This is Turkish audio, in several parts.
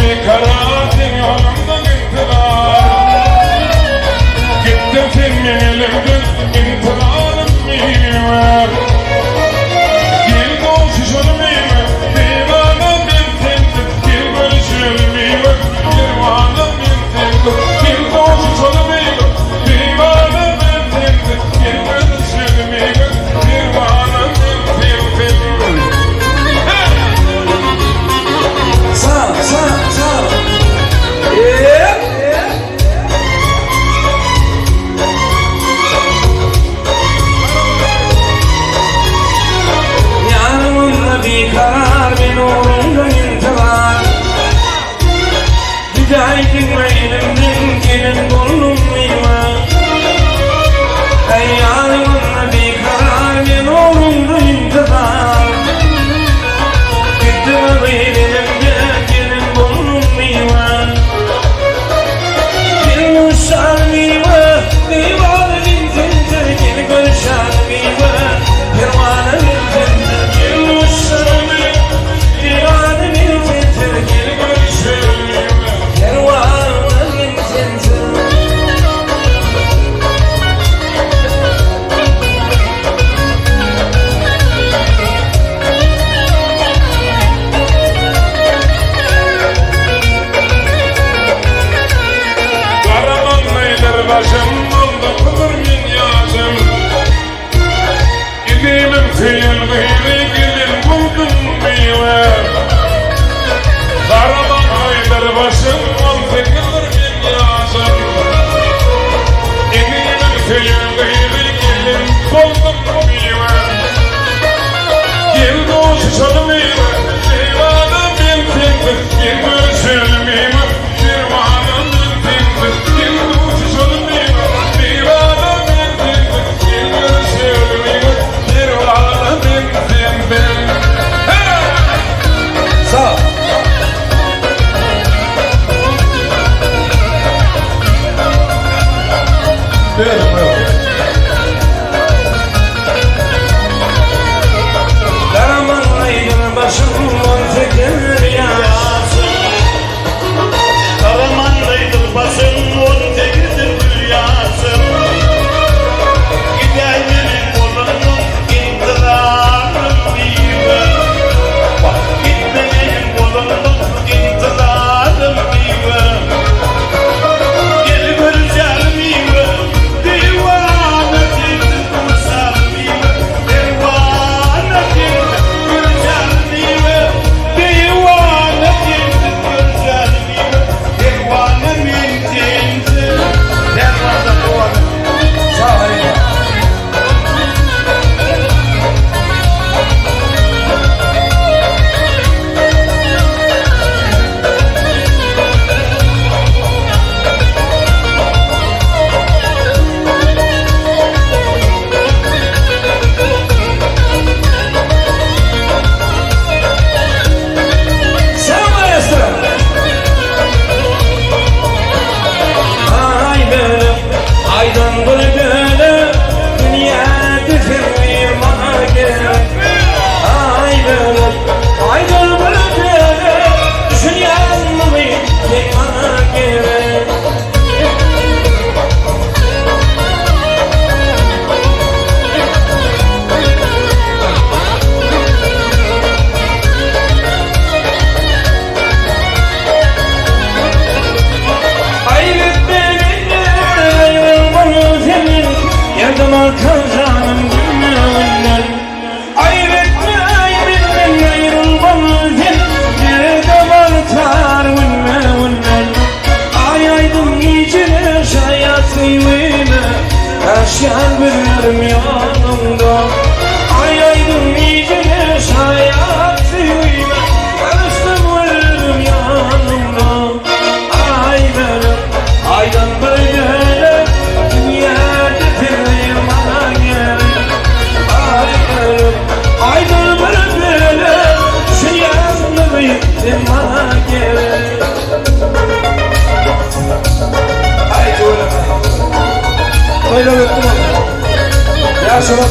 bir karantin yolumdan intilar. Gittim senin elimden intilarım miyim? Gel koşuşalım miyim? Divanım ben sensin. Gel görüşelim miyim? Divanım ben sensin. Gel koşuşalım miyim? Divanım ben sensin. Gel görüşelim miyim? Divanım ben sensin. Sağ. Yarımınla bir karar, ben uğrumda intihar. Gidaydın elimden gelin burnum mıyım? Hey yarımınla bir karar, ben uğrumda intihar. Gittim elimden gelin burnum mıyım? Gel görüşer miyim? Divanı bintince gel görüşer miyim? Divanı bintince gel görüşer miyim? Divanı bintince gel görüşer miyim? Divanı bintince. Karamanlıdır başım, oldu kıvır min yaşım. Gidimin tüyül gıyri gelin buldum meyve. Karamanlıdır başım, oldu kıvır min yaşım. Gidimin tüyül gıyri gelin buldum meyve. Gel koşuşalım meyve, divanım ben sensin. Gel görüşelim meyve, divanım ben sensin. Gel koşuşalım meyve, divanım ben sensin. Gel görüşelim meyve, divanım ben sensin. Sağ. Karamanlı'ydım başımdan teker yasın. Karamanlı'ydım başımdan teker yasın. Gidelim kolumdan intilarım miyim? Gidelim kolumdan intilarım miyim? Gel görüşer miyim? Divanı dindir kurşar mıyım? Divanı dindir kurşar mıyım? Divanı dindir kurşar mıyım? Divanı dindir. Dervazda duvarı. Sağ harika. Sen maestro. Ay benim aydan bölgede dünya tüfeği bana gerek. Ay benim aydan bölgede düşünen mi bana gerek. Hayret benim ayrılmanı senin, yardım arkan canım gülmünden. Hayret benim ayrılmanı senin, yardım arkan gülmünden. Ay aydım içine şayatıyım, aşağı bilirim yanımda. Ay aydım içine şayatıyım, karıştırırım yanımda. Ay benim aydan böyle dünyada bir bana gerek. Ay benim aydan böyle şu yanımda bir bana gerek. Ay öyle öyle ya şuna.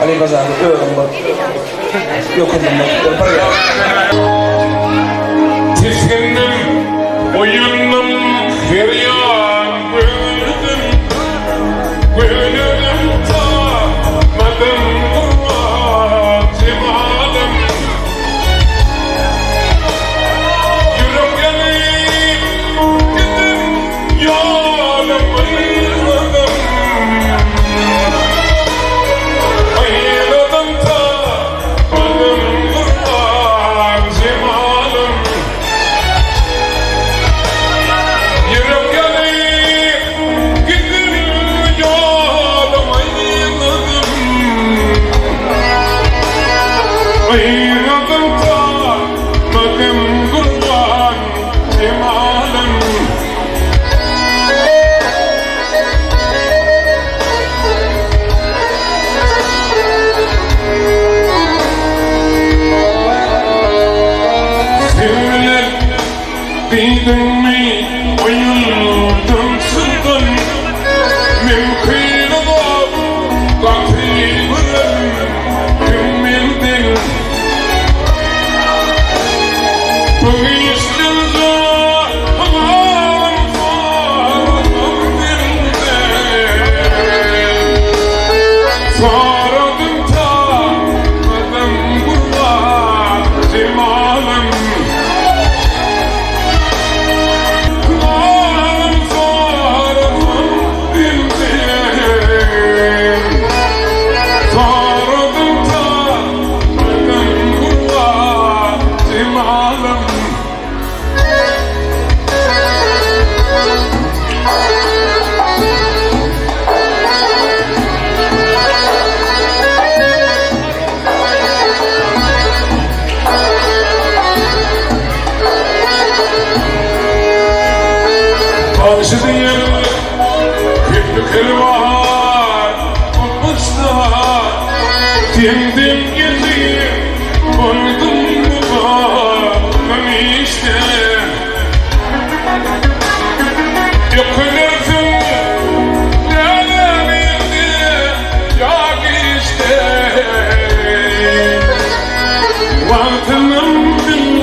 Ali Bazar'ı öğren bak. Yok ondan bak. Buraya. Tiskindim, oyunum, feryan böldüm. Bölürüm tamadım kurban cemalım. Yürüm gelip gittim, yolum ayırmadım. Ayırmadım tamadım kurban cemalım. Yürüm gelip gittim, yolum ayırmadım. Ayırmadım tamadım kurban cemalım. Sevmeler değdin mi? Oyuldum sıldın. Mümkün olup katildim. Kümmildin. Bu işlerce halam sardım dilde. Sardım tamadım kurban cemalım. Kulağım sardım dilde. Sardım tamadım kurban cemalım. Karşı değil, küllü var, olmuşlar. Dindim gezip, koydum babamın işte. Yakınırsın, nelerinde, yak işte. Vatanım bil,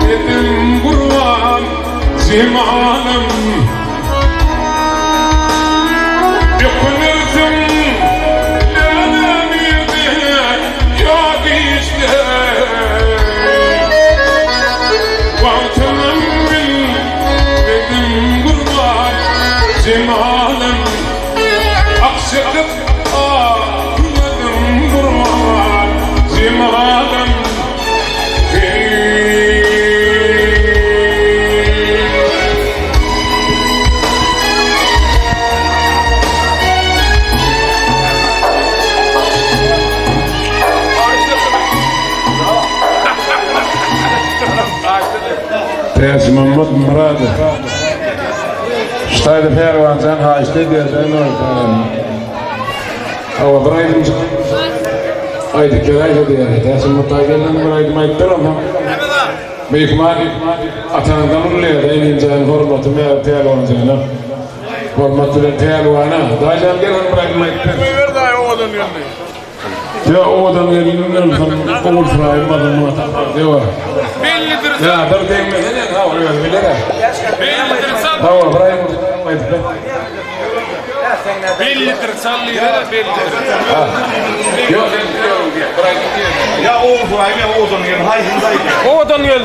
dedim kurban cemalım. Yakınırsın, nelerinde, yak işte. Vatanım bil, dedim kurban cemalım. Akşakıp ağladım kurban cemalım. Ters Mahmut Murad. Stayda pervansan haçta gözden ortadan. Ama buraydım. Aydı keraydı diye. Ters mutagelden buraydım ayıttır ama. Büyük mali atandan uluyor. Enincan hormatı meğer teyalvanacağına. Hormatı da teyalvana. Dağcan gelen buraydım ayıttır. Ver daha oğlan yandı. Ya o adam elinden falan olur frayım adamı diyor. Bellidir. Ya dur değmeden ya ha öyle bilir. Bellidir sal. Tamam frayım. Bellidir sallıyor da bellidir. Yok yok. Ya o Furayım ya Oğuz'un yerin. Hayır, hayır. Oğlan geldi.